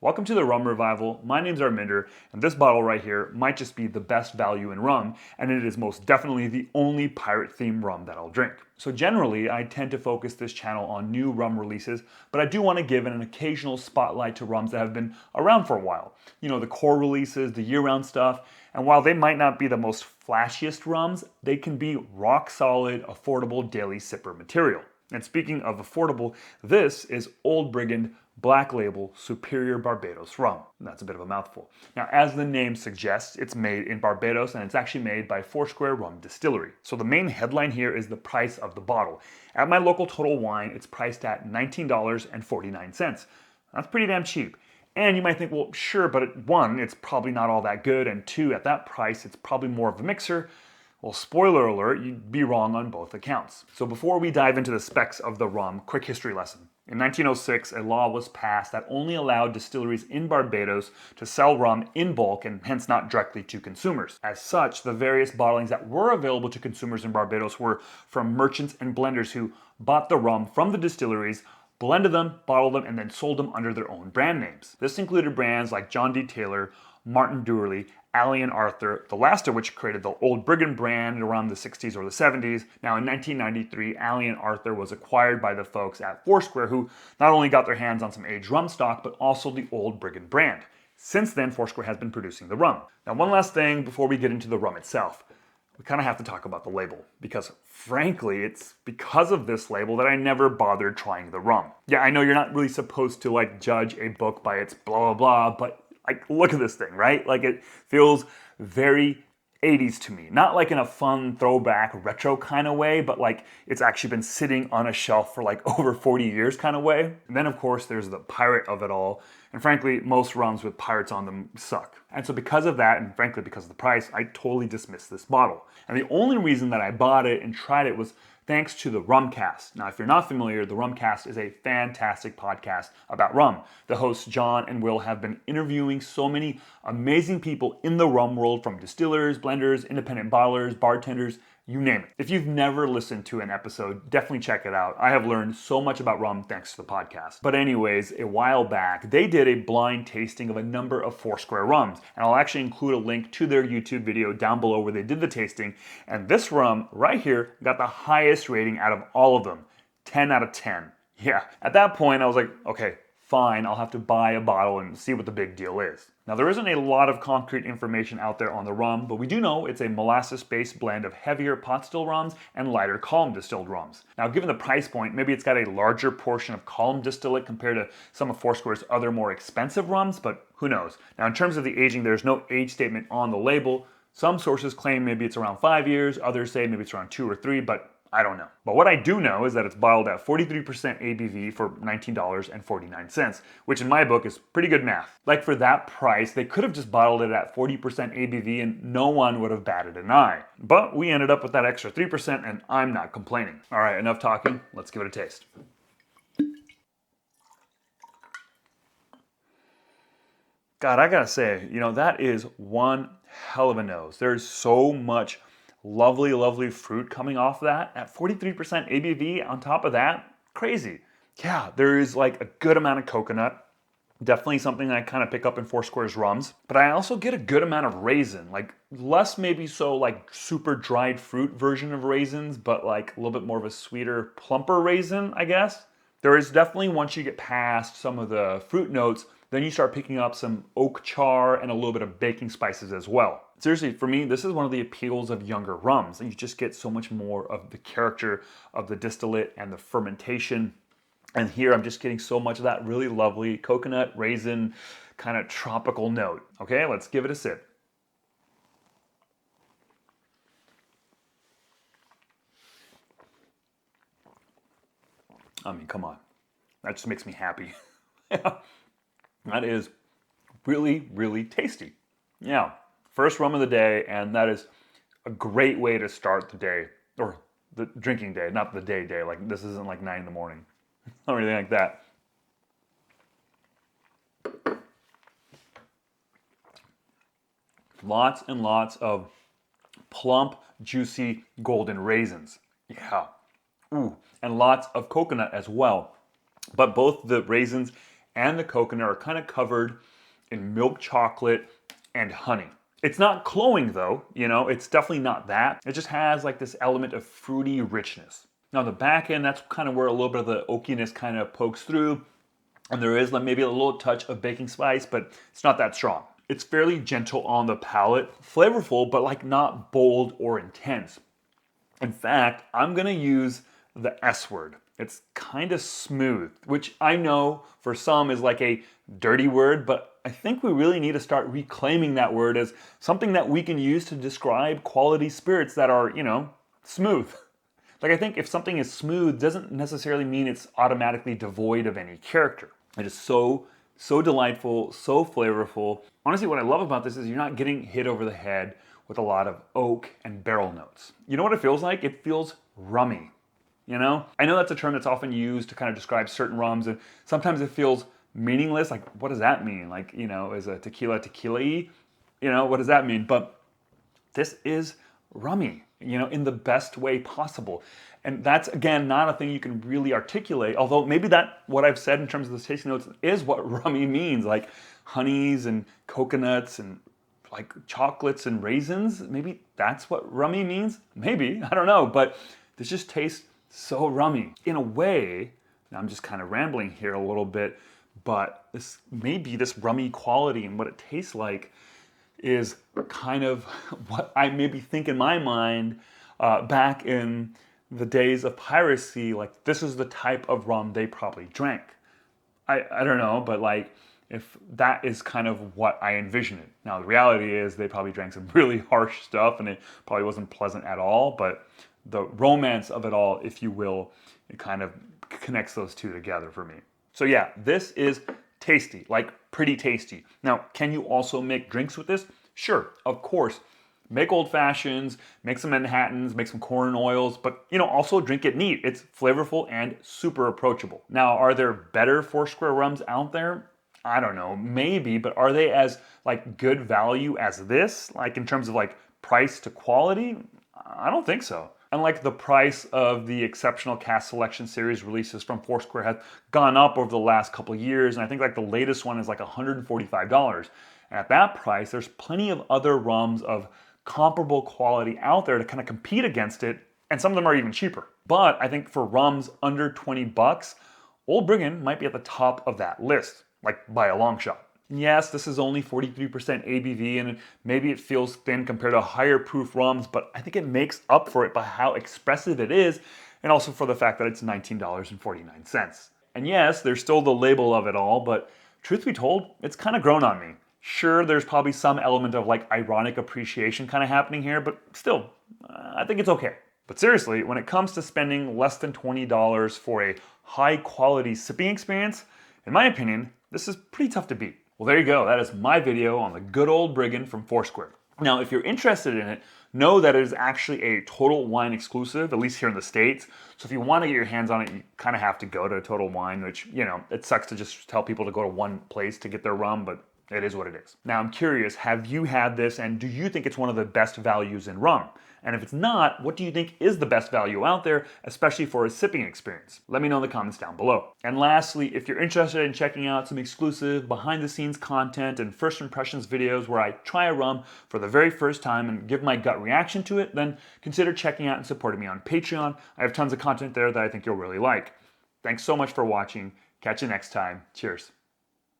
Welcome to the Rum Revival. My name's Arminder, and this bottle right here might just be the best value in rum, and it is most definitely the only pirate-themed rum that I'll drink. So generally, I tend to focus this channel on new rum releases, but I do want to give an occasional spotlight to rums that have been around for a while. You know, the core releases, the year-round stuff, and while they might not be the most flashiest rums, they can be rock-solid, affordable daily sipper material. And speaking of affordable, this is Old Brigand Black Label Superior Barbados Rum. That's a bit of a mouthful. Now, as the name suggests, it's made in Barbados and it's actually made by Foursquare Rum Distillery. So the main headline here is the price of the bottle. At my local Total Wine, it's priced at $19.49. That's pretty damn cheap. And you might think, well, sure, but at one, it's probably not all that good, and two, at that price, it's probably more of a mixer. Well, spoiler alert, you'd be wrong on both accounts. So before we dive into the specs of the rum, quick history lesson. In 1906, a law was passed that only allowed distilleries in Barbados to sell rum in bulk and hence not directly to consumers. As such, the various bottlings that were available to consumers in Barbados were from merchants and blenders who bought the rum from the distilleries, blended them, bottled them, and then sold them under their own brand names. This included brands like John D. Taylor, Martin Dourley, Alley and Arthur, the last of which created the Old Brigand brand around the 60s or the 70s. Now in 1993, Alley and Arthur was acquired by the folks at Foursquare who not only got their hands on some aged rum stock, but also the Old Brigand brand. Since then, Foursquare has been producing the rum. Now one last thing before we get into the rum itself. We kind of have to talk about the label because frankly, it's because of this label that I never bothered trying the rum. Yeah, I know you're not really supposed to judge a book by its blah, blah, blah, but look at this thing, right? It feels very 80s to me. Not in a fun throwback retro kind of way, but it's actually been sitting on a shelf for over 40 years kind of way. And then of course there's the pirate of it all. And frankly, most rums with pirates on them suck. And so because of that, and frankly because of the price, I totally dismissed this bottle. And the only reason that I bought it and tried it was thanks to the Rum Cast. Now, if you're not familiar, the Rum Cast is a fantastic podcast about rum. The hosts John and Will have been interviewing so many amazing people in the rum world, from distillers, blenders, independent bottlers, bartenders, you name it. If you've never listened to an episode, definitely check it out. I have learned so much about rum thanks to the podcast. But anyways, a while back, they did a blind tasting of a number of Foursquare rums. And I'll actually include a link to their YouTube video down below where they did the tasting. And this rum right here got the highest rating out of all of them. 10 out of 10. Yeah, at that point I was like, okay, fine, I'll have to buy a bottle and see what the big deal is. Now, there isn't a lot of concrete information out there on the rum, but we do know it's a molasses-based blend of heavier pot still rums and lighter column distilled rums. Now, given the price point, maybe it's got a larger portion of column distillate compared to some of Foursquare's other more expensive rums, but who knows? Now, in terms of the aging, there's no age statement on the label. Some sources claim maybe it's around 5 years, others say maybe it's around 2 or 3, but I don't know. But what I do know is that it's bottled at 43% ABV for $19.49, which in my book is pretty good math. For that price, they could have just bottled it at 40% ABV and no one would have batted an eye. But we ended up with that extra 3% and I'm not complaining. All right, enough talking. Let's give it a taste. God, I gotta say, that is one hell of a nose. There's so much lovely, lovely fruit coming off that at 43% ABV. On top of that, crazy. Yeah, there is a good amount of coconut. Definitely something that I kind of pick up in Foursquare's rums. But I also get a good amount of raisin. Less maybe so super dried fruit version of raisins, but a little bit more of a sweeter, plumper raisin, I guess. There is definitely, once you get past some of the fruit notes, then you start picking up some oak char and a little bit of baking spices as well. Seriously, for me, this is one of the appeals of younger rums, and you just get so much more of the character of the distillate and the fermentation. And here I'm just getting so much of that really lovely coconut, raisin, kind of tropical note. Okay, let's give it a sip. I mean, come on. That just makes me happy. That is really, really tasty. Yeah, first rum of the day, and that is a great way to start the day, or the drinking day, not the day. This isn't 9 in the morning or anything like that. Lots and lots of plump, juicy, golden raisins. Yeah. Ooh, and lots of coconut as well. But both the raisins and the coconut are kind of covered in milk chocolate and honey. It's not cloying though, you know, it's definitely not that. It just has like this element of fruity richness. Now the back end, that's kind of where a little bit of the oakiness kind of pokes through. And there is like maybe a little touch of baking spice, but it's not that strong. It's fairly gentle on the palate, flavorful, but like not bold or intense. In fact, I'm gonna use the S word. It's kind of smooth, which I know for some is like a dirty word, but I think we really need to start reclaiming that word as something that we can use to describe quality spirits that are, you know, smooth. Like I think if something is smooth doesn't necessarily mean it's automatically devoid of any character. It is so delightful, so flavorful. Honestly, what I love about this is you're not getting hit over the head with a lot of oak and barrel notes. You know what it feels like? It feels rummy. You know? I know that's a term that's often used to kind of describe certain rums, and sometimes it feels meaningless. Like, what does that mean? Like, you know, is a tequila-y? You know, what does that mean? But this is rummy, you know, in the best way possible. And that's, again, not a thing you can really articulate, although maybe that, what I've said in terms of the tasting notes is what rummy means, like honeys and coconuts and like chocolates and raisins. Maybe that's what rummy means. Maybe, I don't know, but this just tastes so rummy. In a way, I'm just kind of rambling here a little bit, but this maybe this rummy quality and what it tastes like is kind of what I maybe think in my mind back in the days of piracy, like this is the type of rum they probably drank. I don't know, but like if that is kind of what I envision it. Now the reality is they probably drank some really harsh stuff and it probably wasn't pleasant at all, but the romance of it all, if you will, it kind of connects those two together for me. So yeah, this is tasty, like pretty tasty. Now, can you also make drinks with this? Sure, of course. Make old fashions, make some Manhattans, make some corn oils, but you know, also drink it neat. It's flavorful and super approachable. Now, are there better Foursquare rums out there? I don't know, maybe, but are they as like good value as this? Like in terms of like price to quality? I don't think so. And like the price of the exceptional cast selection series releases from Foursquare has gone up over the last couple of years, and I think like the latest one is like $145. And at that price, there's plenty of other rums of comparable quality out there to kind of compete against it, and some of them are even cheaper. But I think for rums under 20 bucks, Old Brigand might be at the top of that list, like by a long shot. Yes, this is only 43% ABV, and maybe it feels thin compared to higher proof rums, but I think it makes up for it by how expressive it is, and also for the fact that it's $19.49. And yes, there's still the label of it all, but truth be told, it's kind of grown on me. Sure, there's probably some element of like ironic appreciation kind of happening here, but still, I think it's okay. But seriously, when it comes to spending less than $20 for a high quality sipping experience, in my opinion, this is pretty tough to beat. Well, there you go. That is my video on the good old Brigand from Foursquare. Now, if you're interested in it, know that it is actually a Total Wine exclusive, at least here in the States. So if you want to get your hands on it, you kind of have to go to Total Wine, which, you know, it sucks to just tell people to go to one place to get their rum, but it is what it is. Now, I'm curious, have you had this and do you think it's one of the best values in rum? And if it's not, what do you think is the best value out there, especially for a sipping experience? Let me know in the comments down below. And lastly, if you're interested in checking out some exclusive behind the scenes content and first impressions videos where I try a rum for the very first time and give my gut reaction to it, then consider checking out and supporting me on Patreon. I have tons of content there that I think you'll really like. Thanks so much for watching. Catch you next time. Cheers.